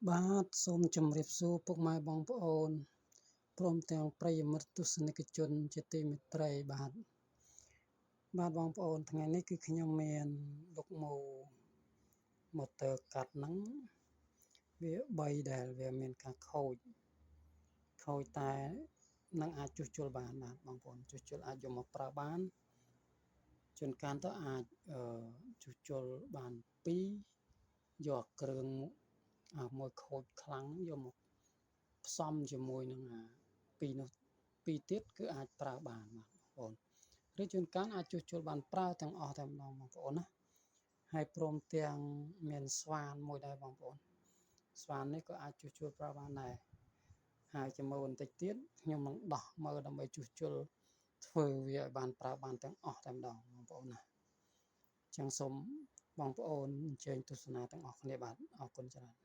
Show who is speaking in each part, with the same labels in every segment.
Speaker 1: បាទសូមជម្រាបសួរពុកម៉ែបងប្អូនព្រមទាំងប្រិយមិត្តទស្សនិកជនជាទីមេត្រីបាទបងប្អូនថ្ងៃនេះគឺខ្ញុំមានលុកម៉ូទ័រកាត់ហ្នឹងវា3ដែលវាមានការខូចតែនឹងអាចជួសជុលបានបាទបងប្អូនជួសជុលអាចយកមកប្រើបានជួនកាលទៅអាចជួសជុលបាន2យកគ្រឿងមួយខូចខ្លាំងយកមកផ្សំជាមួយនឹង2នោះ2ទៀតគឺអាចប្រើបានបាទបងប្អូនឬជួនកាលអាចជួសជុលបានប្រើទាំងអស់តែម្ដងបងប្អូនណាហើយព្រមទាំងមានស្វានមួយដែរបងប្អូនស្វាននេះក៏អាចជួសជុលប្រើបានដែរហើយចាំមើលបន្តិចទៀតខ្ញុំនឹងដោះមើលដើម្បីជួសជុលធ្វើវាឲ្យបានប្រើបានទាំងអស់តែម្ដងបងប្អូនណាអញ្ចឹងសូមបងប្អូនអញ្ជើញទស្សនាទាំងអស់គ្នាបាទអរគុណច្រើន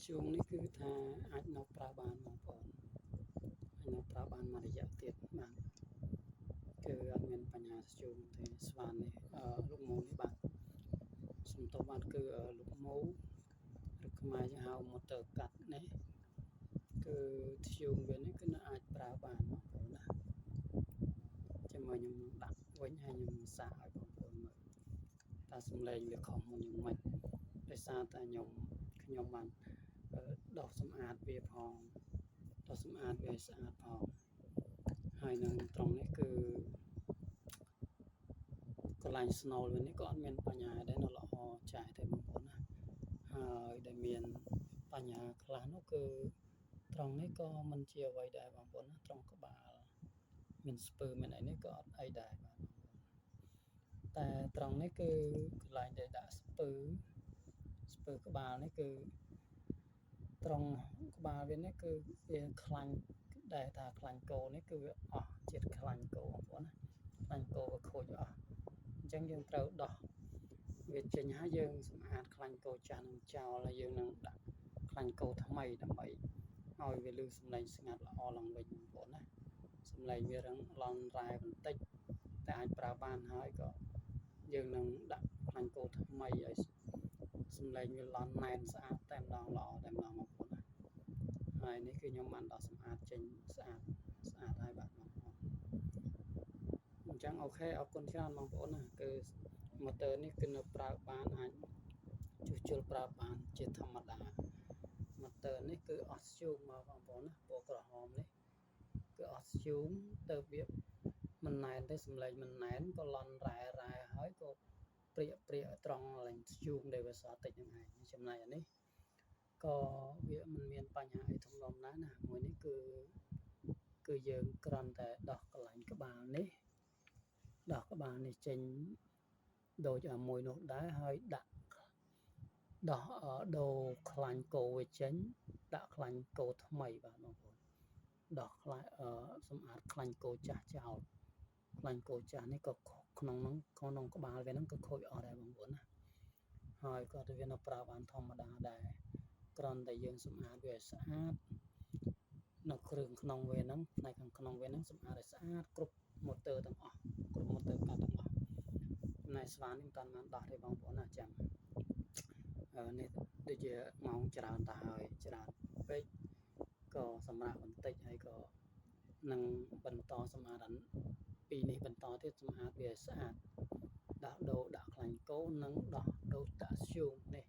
Speaker 1: ធ្យូងនេះគឺថាអាចនៅប្រើបានបងប្អូនអាចនៅប្រើបានមួយរយៈទៀតបាទគឺអត់មានបញ្ហាធ្យូងទេស្វាននេះលោកម៉ូនេះបាទសំទោសបាទគឺលោកម៉ូឬខ្មែរយើងហៅម៉ូទ័រកាត់នេះគឺធ្យូងវានេះគឺនៅអាចប្រើបានបងប្អូនណាចាំមកខ្ញុំដាក់វិញហើយខ្ញុំសាកឲ្យបងប្អូនមើលតើសំឡេងវាខុសមុនយ៉ាងម៉េចដោយសារតែខ្ញុំបានដោះសម្អាតវាផងដោះសម្អាតវាឲ្យស្អាតផងហើយនឹងត្រង់នេះគឺ ឡាញ់ស្នូលវិញនេះក៏អត់មានបញ្ហាដែរនៅល្អចាស់ទេបងប្អូនណាហើយដែលមានបញ្ហាខ្លះនោះគឺត្រង់នេះក៏មិនជាអ្វីដែរបងប្អូនណាត្រង់ក្បាលមានស្ពើមានអីនេះក៏អត់អីដែរបាទតែត្រង់នេះគឺកន្លែងដែលដាក់ស្ពើក្បាលនេះគឺត្រង់ក្បាលវានេះគឺវាខ្លាញ់ដែលថាខ្លាញ់គោនេះគឺវាអស់ជាតិខ្លាញ់គោបងប្អូនណាខ្លាញ់គោវាខូចអស់អញ្ចឹងយើងត្រូវដោះវាចេញហើយយើងសម្អាតខ្លាញ់គោចាស់នឹងចោលហើយយើងនឹងដាក់ខ្លាញ់គោថ្មីដើម្បីឲ្យវាលឺសំឡេងស្ងាត់ល្អឡើងវិញបងប្អូនណាសំឡេងវារឹងឡន់រ៉ែបន្តិចតែអាចប្រើបានហើយក៏យើងនឹងដាក់ខ្លាញ់គោថ្មីឲ្យសំឡេងវាឡន់ណែនស្អាតតែម្ដងល្អតែម្ដងបងប្អូនណាហើយនេះគឺខ្ញុំបានដោះសម្អាតចេញស្អាតហើយបាទបងប្អូនអញ្ចឹងអូខេអរគុណច្រើនបងប្អូនណាគឺម៉ូទ័រនេះគឺនៅប្រើបានអាចជួសជុលប្រើបានជាធម្មតាម៉ូទ័រនេះគឺអស់ធ្យូងមកបងប្អូនណាពណ៌ក្រហមនេះគឺអស់ធ្យូងទៅវាមិនណែនទេសំឡេងមិនណែនក៏ឡន់រ៉ែហើយក៏ព្រាកត្រង់ឡើងធ្យូងដែលវាសល់តិចហ្នឹងឯងចំណែកអានេះក៏វាមិនមានបញ្ហាអីធំដុំណាស់ណាមួយនេះគឺយើងគ្រាន់តែដោះកន្លែងក្បាលនេះចេញដូចមួយនោះដែរហើយដាក់ដោះដូរខ្លាញ់គោវាចេញដាក់ខ្លាញ់គោថ្មីបាទបងប្អូនដោះខ្លាញ់សម្អាតខ្លាញ់គោចាស់ចោលខ្លាញ់គោចាស់នេះក៏ក្នុងក្បាលវាហ្នឹងក៏ខូចអស់ដែរបងប្អូនណាហើយក៏វានៅប្រើបានធម្មតាដែរគ្រាន់តែយើងសម្អាតវាឲ្យស្អាតនៅគ្រឿងក្នុងវាហ្នឹងផ្នែកខាងក្នុងវាហ្នឹងសម្អាតឲ្យស្អាតគ្រប់ម៉ូទ័រទាំងអស់គ្រប់ម៉ូទ័រកាត់ទាំងអស់ចំណែកស្វានេះមិនតាន់បានដោះទេបងប្អូនណាចាំនេះដូចជាម៉ោងច្រើនទៅហើយច្រើនពេកក៏សម្រាប់បន្តិចហើយក៏នឹងបន្តសម្អាតពីនេះបន្តទៀតសម្អាតវាឲ្យស្អាតដាក់ដូរដាក់ខ្លាញ់គោនិងដោះដូរដាក់ធ្យូងនេះ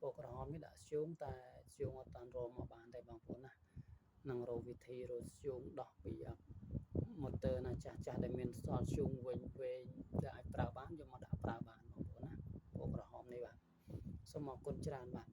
Speaker 1: ពណ៌ក្រហមនេះដាក់ធ្យូងតែធ្យូងអត់តាន់រមមកបានទេបងប្អូនណានឹងរកវិធីរកធ្យូងដោះពីម៉ូទ័រណាចាស់ដែលមានសល់ធ្យូងវែងដែលអាចប្រើបានយកមកដាក់ប្រើបានបងប្អូនណាពណ៌ក្រហមនេះបាទសូមអរគុណច្រើនបាទ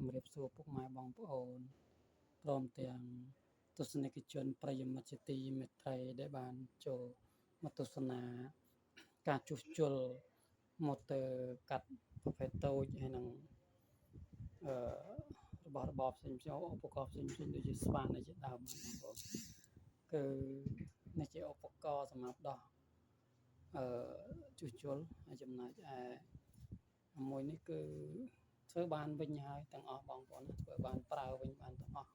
Speaker 1: ជំរាបសួរពុកម៉ែបងប្អូនព្រមទាំងទស្សនិកជនប្រិយមិត្តជាទីមេត្រីដែលបានចូលមកទស្សនាការជួសជុលម៉ូទ័រកាត់ប្រភេទតូចហើយនឹងរបស់របរផ្សេងៗឧបករណ៍ផ្សេងៗដូចជាស្វានដូចជាដើមបងប្អូនគឺនេះជាឧបករណ៍សម្រាប់ដោះជួសជុលហើយចំណែកឯមួយនេះគឺធ្វើបានវិញហើយទាំងអស់បងប្អូនធ្វើបានប្រើវិញបានទាំងអស់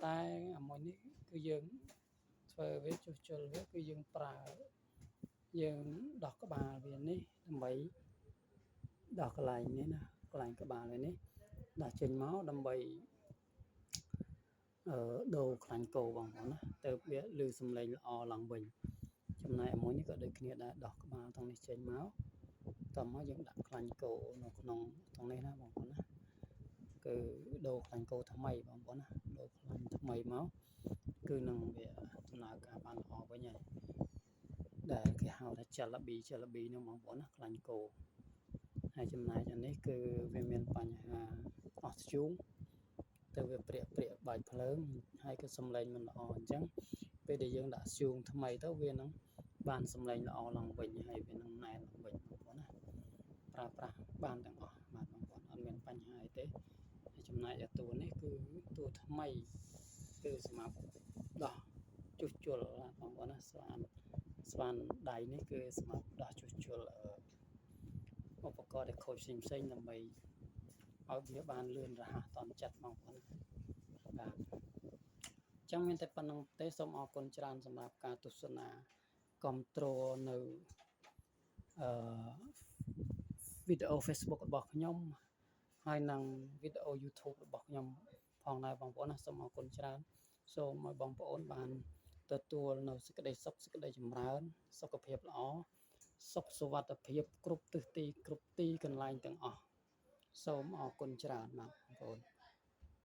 Speaker 1: តែមួយនេះគឺយើងធ្វើវាជួសជុលវាគឺយើងប្រើយើងដោះក្បាលវានេះដើម្បីដោះកន្លែងនេះណាកន្លែងក្បាលវានេះដោះចេញមកដើម្បីដូរខ្លាញ់គោបងប្អូនណាទៅវាឮសំឡេងល្អឡើងវិញចំណែកមួយនេះក៏ដូចគ្នាដែរដោះក្បាលទាំងនេះចេញមកតោះមកយើងដាក់ខ្លាញ់គោនៅក្នុងទាំងនេះណាបងប្អូនណាគឺដូរខ្លាញ់គោថ្មីបងប្អូនណាដូរខ្លាញ់ថ្មីមកគឺនឹងវាដំណើរការបានល្អវិញហើយដែលគេហៅថាចលប៊ីនោះបងប្អូនណាខ្លាញ់គោហើយចំណែកអានេះគឺវាមានបញ្ហាអស់ធ្យូងទៅវាព្រាកបាច់ភ្លើងហើយក៏សំឡេងមិនល្អអញ្ចឹងពេលដែលយើងដាក់ធ្យូងថ្មីទៅវានឹងបានសំឡេងល្អឡើងវិញហើយវានឹងណែនឡើងវិញបងប្អូនណាប្រើប្រាស់បានទាំងអស់បាទបងប្អូនអត់មានបញ្ហាអីទេហើយចំណែកតួនេះគឺតួថ្មីគឺសម្រាប់ដោះជួសជុលបងប្អូនណាស្វានដៃនេះគឺសម្រាប់ដោះជួសជុលឧបករណ៍ដែលខូចផ្សេងដើម្បីឲ្យវាបានលឿនរហ័សតន់ចិត្តបងប្អូនបាទចឹងមានតែប៉ុណ្្នឹងទេសូមអរគុណច្រើនសម្រាប់ការទស្សនាគ្រប់គ្រងនៅវីដេអូ Facebook របស់ខ្ញុំហើយនិងវីដេអូ YouTube របស់ខ្ញុំផងដែរបងប្អូនណាសូមអរគុណច្រើនសូមឲ្យបងប្អូនបានទទួលនៅសេចក្តីសុខសេចក្តីចម្រើនសុខភាពល្អសុខសុវត្ថិភាពគ្រប់ទិសទីគ្រប់ទីកន្លែងទាំងអស់សូមអរគុណច្រើនបាទបងប្អូន